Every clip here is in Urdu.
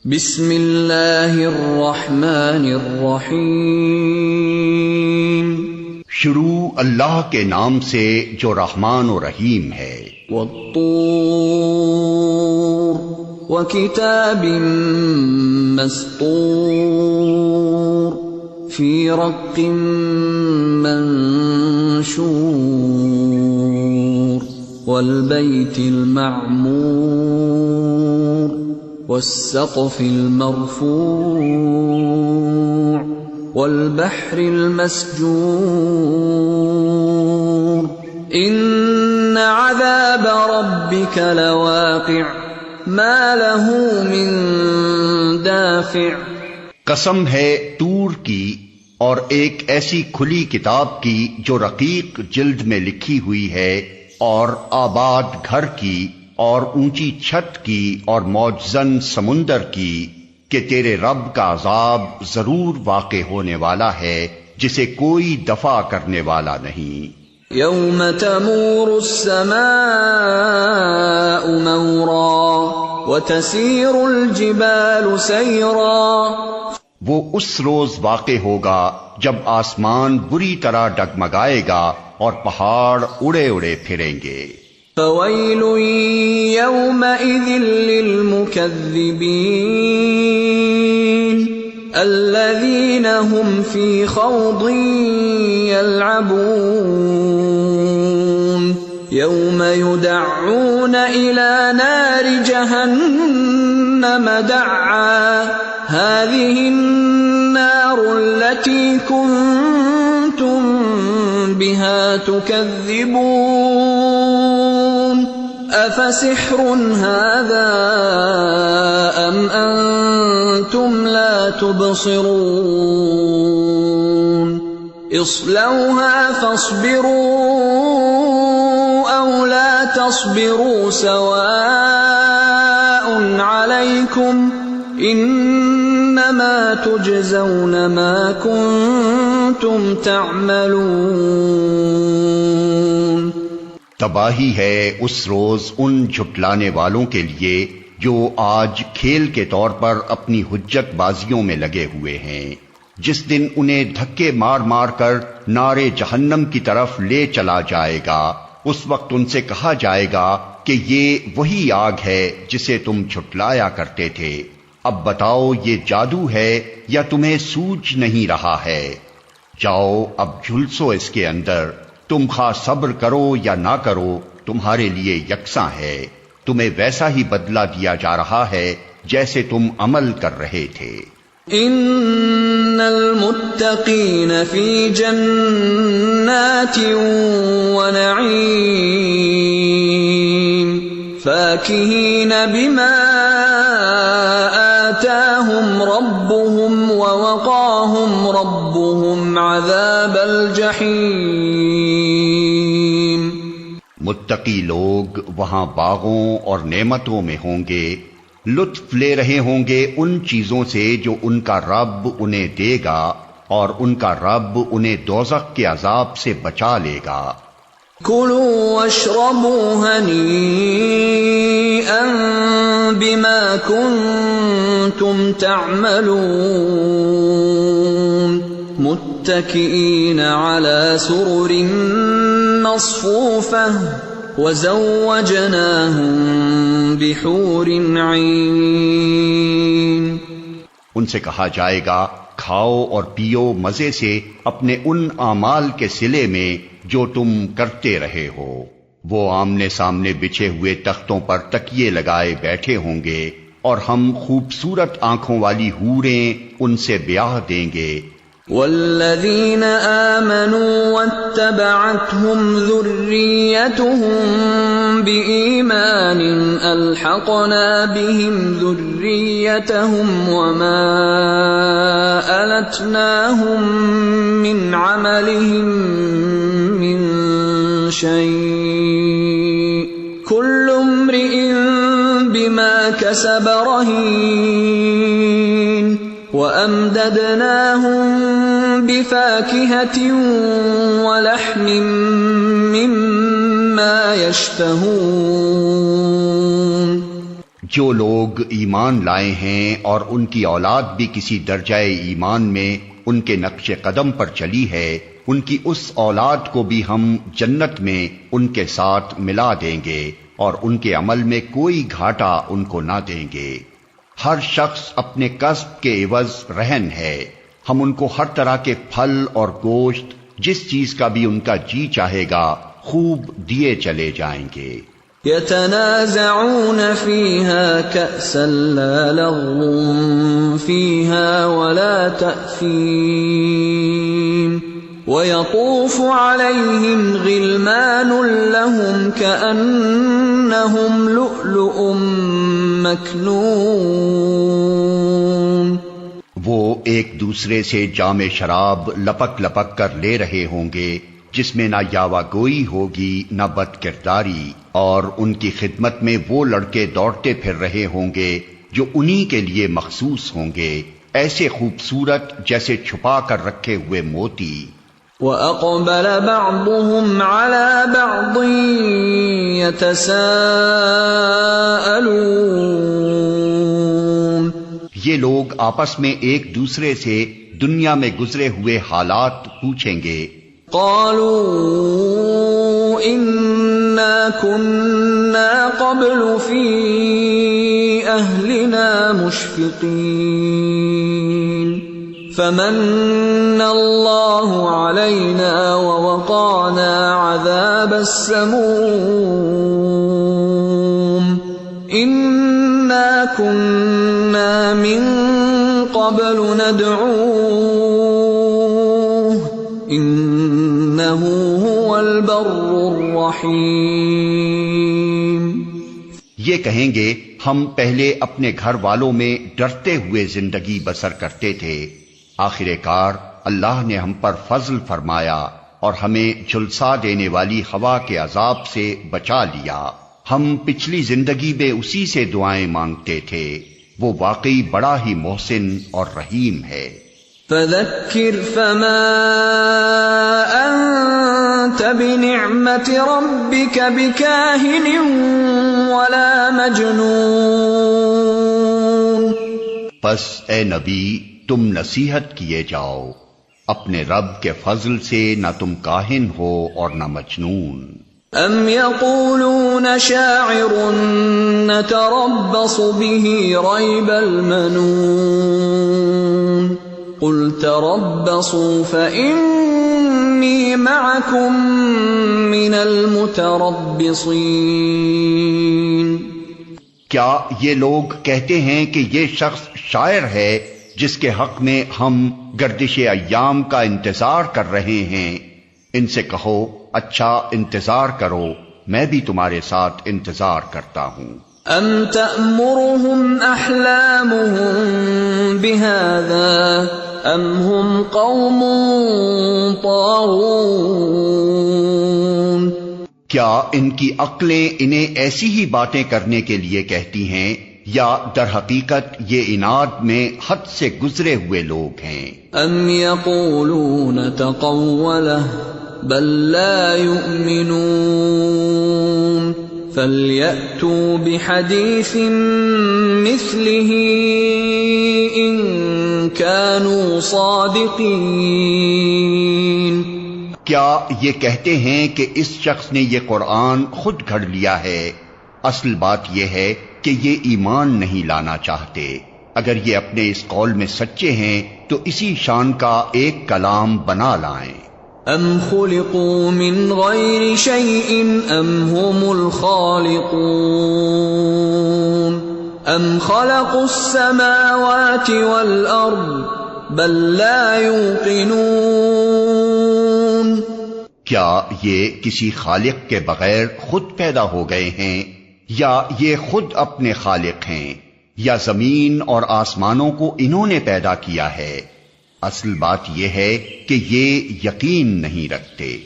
بسم اللہ الرحمن الرحیم، شروع اللہ کے نام سے جو رحمان و رحیم ہے۔ والطور وکتاب مسطور فی رق منشور والبیت المعمور والسقف المرفوع والبحر المسجور ان عذاب ربك لواقع ما له من دافع۔ قسم ہے طور کی اور ایک ایسی کھلی کتاب کی جو رقیق جلد میں لکھی ہوئی ہے، اور آباد گھر کی، اور اونچی چھت کی، اور موجزن سمندر کی، کہ تیرے رب کا عذاب ضرور واقع ہونے والا ہے جسے کوئی دفع کرنے والا نہیں۔ یوم تمور السماء مورا وتسیر الجبال سیرا۔ وہ اس روز واقع ہوگا جب آسمان بری طرح ڈگمگائے گا اور پہاڑ اڑے اڑے پھریں گے۔ فویل یومئذ للمکذبین الذین هم فی خوض یلعبون یوم یدعون الی نار جہنم دعا هذه النار التي كنتم بها تكذبون أفسحر هذا أم أنتم لا تبصرون اصلوها فاصبروا أو لا تصبروا سواء عليكم انما تجزون ما کنتم تعملون۔ تباہی ہے اس روز ان جھٹلانے والوں کے لیے جو آج کھیل کے طور پر اپنی حجت بازیوں میں لگے ہوئے ہیں۔ جس دن انہیں دھکے مار مار کر نارے جہنم کی طرف لے چلا جائے گا، اس وقت ان سے کہا جائے گا کہ یہ وہی آگ ہے جسے تم جھٹلایا کرتے تھے۔ اب بتاؤ یہ جادو ہے یا تمہیں سوجھ نہیں رہا ہے؟ جاؤ اب جھلسو اس کے اندر، تم خواہ صبر کرو یا نہ کرو تمہارے لیے یکساں ہے، تمہیں ویسا ہی بدلہ دیا جا رہا ہے جیسے تم عمل کر رہے تھے۔ ان المتقین فی جنات ونعیم فاکہین بما آتاہم ربهم ووقاہم ربهم عذاب الجحیم۔ متقی لوگ وہاں باغوں اور نعمتوں میں ہوں گے، لطف لے رہے ہوں گے ان چیزوں سے جو ان کا رب انہیں دے گا، اور ان کا رب انہیں دوزخ کے عذاب سے بچا لے گا۔ کلوا واشربوا ہنیئا بما کنتم تعملون متکئین علی سرر مصفوفہ وزوجناہم بحور عین۔ ان سے کہا جائے گا کھاؤ اور پیو مزے سے اپنے ان اعمال کے صلے میں جو تم کرتے رہے ہو۔ وہ آمنے سامنے بچھے ہوئے تختوں پر تکیے لگائے بیٹھے ہوں گے، اور ہم خوبصورت آنکھوں والی حوریں ان سے بیاہ دیں گے۔ والذین آمنوا واتبعتهم ذریتهم بإیمان الحقنا بهم ذریتهم وما ألتناهم من عملهم من شيء كل امرئ بما كسب رهين وأمددناهم بفاكهة ولحم مما يشتهون۔ جو لوگ ایمان لائے ہیں اور ان کی اولاد بھی کسی درجہ ایمان میں ان کے نقش قدم پر چلی ہے، ان کی اس اولاد کو بھی ہم جنت میں ان کے ساتھ ملا دیں گے اور ان کے عمل میں کوئی گھاٹا ان کو نہ دیں گے۔ ہر شخص اپنے کسب کے عوض رہن ہے، ہم ان کو ہر طرح کے پھل اور گوشت جس چیز کا بھی ان کا جی چاہے گا خوب دیے چلے جائیں گے۔ يتنازعون فيها كأسا لا لغو فيها ولا تأثيم ويطوف عليهم غلمان لهم كأنهم لؤلؤ مكنون۔ وہ ایک دوسرے سے جام شراب لپک لپک کر لے رہے ہوں گے جس میں نہ یاوہ گوئی ہوگی نہ بد کرداری، اور ان کی خدمت میں وہ لڑکے دوڑتے پھر رہے ہوں گے جو انہی کے لیے مخصوص ہوں گے، ایسے خوبصورت جیسے چھپا کر رکھے ہوئے موتی۔ وَأَقْبَلَ بَعْضُهُمْ عَلَى بَعْضٍ يَتَسَاءَلُونَ، یہ لوگ آپس میں ایک دوسرے سے دنیا میں گزرے ہوئے حالات پوچھیں گے۔ قالوا إنا كنا قبل في أهلنا مشفقين فمن الله علينا ووقانا عذاب السموم إنا كنا من قبل ندعوه إنه هو البر الرحیم۔ یہ کہیں گے ہم پہلے اپنے گھر والوں میں ڈرتے ہوئے زندگی بسر کرتے تھے، آخر کار اللہ نے ہم پر فضل فرمایا اور ہمیں جھلسا دینے والی ہوا کے عذاب سے بچا لیا۔ ہم پچھلی زندگی میں اسی سے دعائیں مانگتے تھے، وہ واقعی بڑا ہی محسن اور رحیم ہے۔ فذکر فما انت بنعمت ربک بکاہن ولا مجنون، پس اے نبی تم نصیحت کیے جاؤ، اپنے رب کے فضل سے نہ تم کاہن ہو اور نہ مجنون۔ ام یقولون شاعر نتربص به ریب المنون قل تربصوا فإنی معکم من المتربصین۔ کیا یہ لوگ کہتے ہیں کہ یہ شخص شاعر ہے جس کے حق میں ہم گردش ایام کا انتظار کر رہے ہیں؟ ان سے کہو اچھا انتظار کرو، میں بھی تمہارے ساتھ انتظار کرتا ہوں۔ ام تأمرهم احلامهم بهذا ام هم قوم طاغون، کیا ان کی عقلیں انہیں ایسی ہی باتیں کرنے کے لیے کہتی ہیں یا در حقیقت یہ عناد میں حد سے گزرے ہوئے لوگ ہیں؟ ام یقولون تقولہ بل لا یؤمنون فَلْيَأْتُوا بِحَدِيثٍ مِثْلِهِ إِن كَانُوا صَادِقِينَ۔ کیا یہ کہتے ہیں کہ اس شخص نے یہ قرآن خود گھڑ لیا ہے؟ اصل بات یہ ہے کہ یہ ایمان نہیں لانا چاہتے۔ اگر یہ اپنے اس قول میں سچے ہیں تو اسی شان کا ایک کلام بنا لائیں۔ ام خلقوا من غیر شیء ام هم الخالقون ام خلقوا السماوات والارض بل لا یوقنون۔ کیا یہ کسی خالق کے بغیر خود پیدا ہو گئے ہیں یا یہ خود اپنے خالق ہیں یا زمین اور آسمانوں کو انہوں نے پیدا کیا ہے؟ اصل بات یہ ہے کہ یہ یقین نہیں رکھتے۔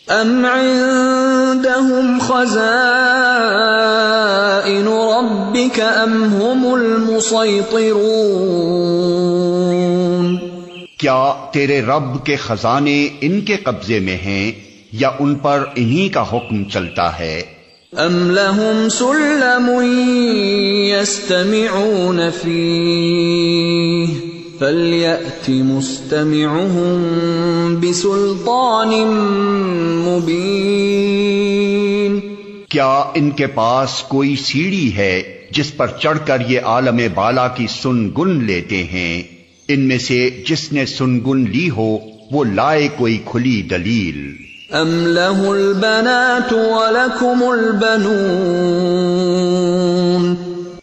ام عندهم خزائن ربک ام هم المسیطرون۔ کیا تیرے رب کے خزانے ان کے قبضے میں ہیں یا ان پر انہی کا حکم چلتا ہے؟ أَمْ لَهُمْ سُلَّمٌ يَسْتَمِعُونَ فِيهِ فَلْيَأْتِ مُسْتَمِعُهُم بِسُلْطَانٍ مُبِينٍ۔ کیا ان کے پاس کوئی سیڑھی ہے جس پر چڑھ کر یہ عالم بالا کی سنگن لیتے ہیں؟ ان میں سے جس نے سنگن لی ہو وہ لائے کوئی کھلی دلیل۔ أَمْ لَهُ الْبَنَاتُ وَلَكُمُ الْبَنُونَ،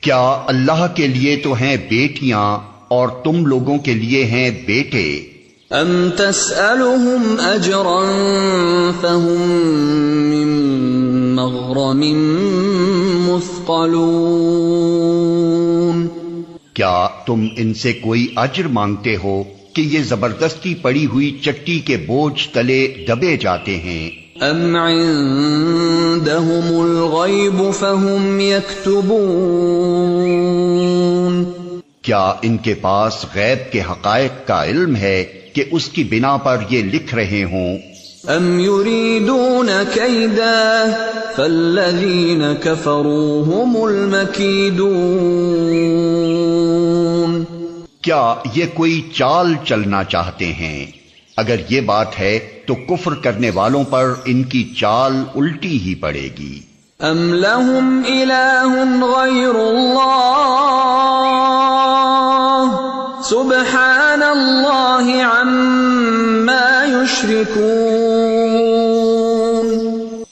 کیا اللہ کے لیے تو ہیں بیٹیاں اور تم لوگوں کے لیے ہیں بیٹے؟ أَمْ تَسْأَلُهُمْ أَجْرًا فَهُمْ مِنْ مَغْرَمٍ مُثْقَلُونَ، کیا تم ان سے کوئی اجر مانگتے ہو کہ یہ زبردستی پڑی ہوئی چٹی کے بوجھ تلے دبے جاتے ہیں؟ أَمْ عِندَهُمُ الْغَيْبُ فَهُمْ يَكْتُبُونَ، کیا ان کے پاس غیب کے حقائق کا علم ہے کہ اس کی بنا پر یہ لکھ رہے ہوں؟ أَمْ يُرِيدُونَ كَيْدًا فَالَّذِينَ كَفَرُوا هُمُ الْمَكِيدُونَ، کیا یہ کوئی چال چلنا چاہتے ہیں؟ اگر یہ بات ہے تو کفر کرنے والوں پر ان کی چال الٹی ہی پڑے گی۔ أَمْ لَهُمْ إِلَٰهٌ غَيْرُ اللَّهِ سُبْحَانَ اللَّهِ عَمَّا يُشْرِكُونَ،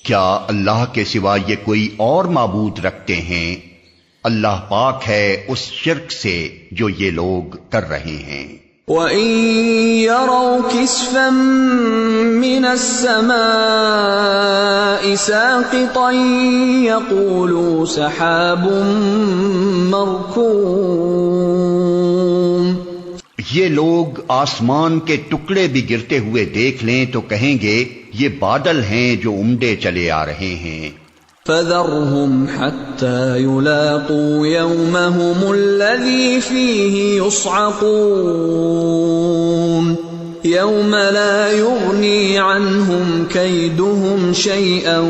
کیا اللہ کے سوا یہ کوئی اور معبود رکھتے ہیں؟ اللہ پاک ہے اس شرک سے جو یہ لوگ کر رہے ہیں۔ وَإِن يَرَوْا كِسْفًا مِّنَ السَّمَاءِ سَاقِطًا يَقُولُوا سَحَابٌ مَّرْكُومٌ، یہ لوگ آسمان کے ٹکڑے بھی گرتے ہوئے دیکھ لیں تو کہیں گے یہ بادل ہیں جو امڈے چلے آ رہے ہیں۔ فَذَرْهُمْ حَتَّى يُلَاقُوا يَوْمَهُمُ الَّذِي فِيهِ يُصْعَقُونَ يَوْمَ لَا يُغْنِي عَنْهُمْ كَيْدُهُمْ شَيْئًا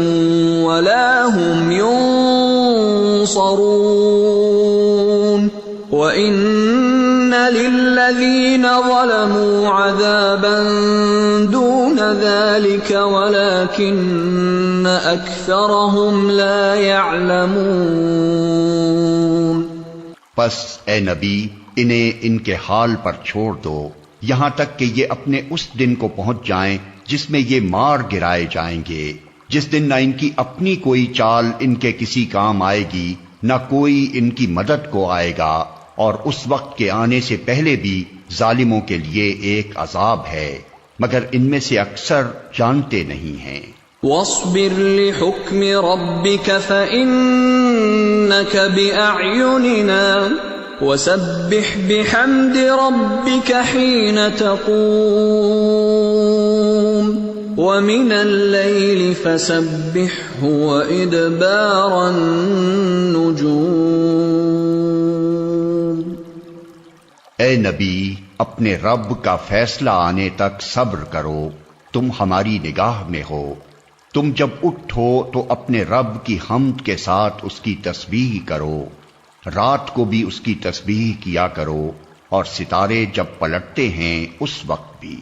وَلَا هُمْ يُنصَرُونَ وَإِنَّ لِلَّذِينَ ظَلَمُوا عَذَابًا دُونَ ذَلِكَ وَلَكِنَّ أَكْثَرَهُمْ لَا يَعْلَمُونَ۔ پس اے نبی انہیں ان کے حال پر چھوڑ دو یہاں تک کہ یہ اپنے اس دن کو پہنچ جائیں جس میں یہ مار گرائے جائیں گے، جس دن نہ ان کی اپنی کوئی چال ان کے کسی کام آئے گی نہ کوئی ان کی مدد کو آئے گا، اور اس وقت کے آنے سے پہلے بھی ظالموں کے لیے ایک عذاب ہے، مگر ان میں سے اکثر جانتے نہیں ہیں۔ وَاصْبِرْ لِحُكْمِ رَبِّكَ فَإِنَّكَ بِأَعْيُنِنَا وَسَبِّحْ بِحَمْدِ رَبِّكَ حِينَ تَقُومُ وَمِنَ اللَّيْلِ فَسَبِّحْهُ وَإِدْبَارَ النُّجُومِ۔ اے نبی اپنے رب کا فیصلہ آنے تک صبر کرو، تم ہماری نگاہ میں ہو، تم جب اٹھو تو اپنے رب کی حمد کے ساتھ اس کی تسبیح کرو، رات کو بھی اس کی تسبیح کیا کرو، اور ستارے جب پلٹتے ہیں اس وقت بھی۔